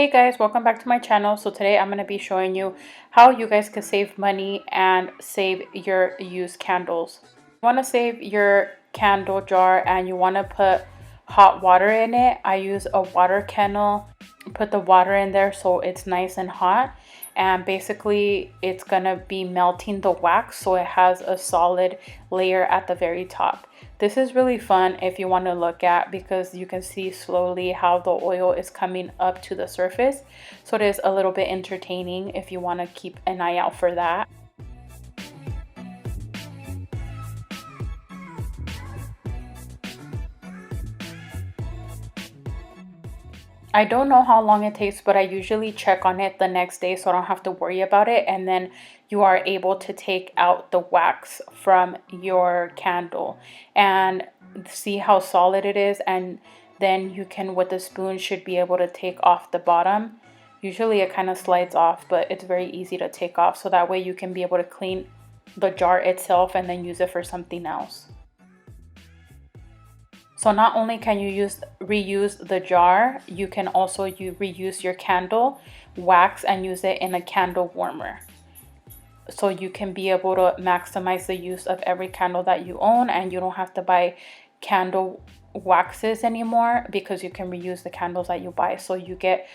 Hey guys, welcome back to my channel. So today I'm going to be showing you how you guys can save money and save your used candles. You want to save your candle jar and you want to put hot water in it. I use a water kettle. Put the water in there so it's nice and hot, and basically it's gonna be melting the wax so it has a solid layer at the very top. This is really fun if you want to look at, because you can see slowly how the oil is coming up to the surface. So it is a little bit entertaining if you want to keep an eye out for that. I don't know how long it takes, but I usually check on it the next day so I don't have to worry about it. And then you are able to take out the wax from your candle and see how solid it is. And then you can, with the spoon, should be able to take off the bottom. Usually it kind of slides off, but it's very easy to take off. So that way you can be able to clean the jar itself and then use it for something else. So not only can you reuse the jar, you can also reuse your candle wax and use it in a candle warmer. So you can be able to maximize the use of every candle that you own, and you don't have to buy candle waxes anymore because you can reuse the candles that you buy. So you get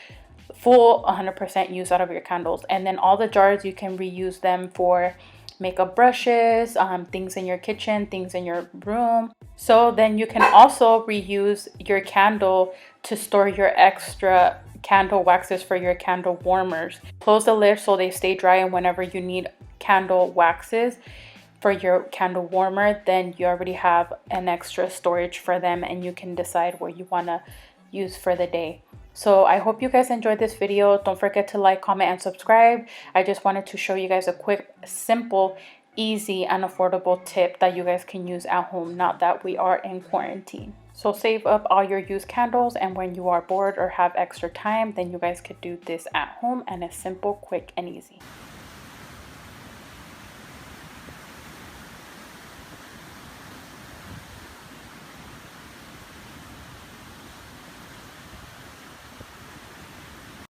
full 100% use out of your candles. And then all the jars, you can reuse them for makeup brushes, things in your kitchen, things in your room. So then you can also reuse your candle to store your extra candle waxes for your candle warmers. Close the lid so they stay dry, and whenever you need candle waxes for your candle warmer, then you already have an extra storage for them and you can decide what you want to use for the day. So I hope you guys enjoyed this video. Don't forget to like, comment, and subscribe. I just wanted to show you guys a quick, simple, easy, and affordable tip that you guys can use at home now that we are in quarantine. So save up all your used candles, and when you are bored or have extra time, then you guys could do this at home, and it's simple, quick, and easy.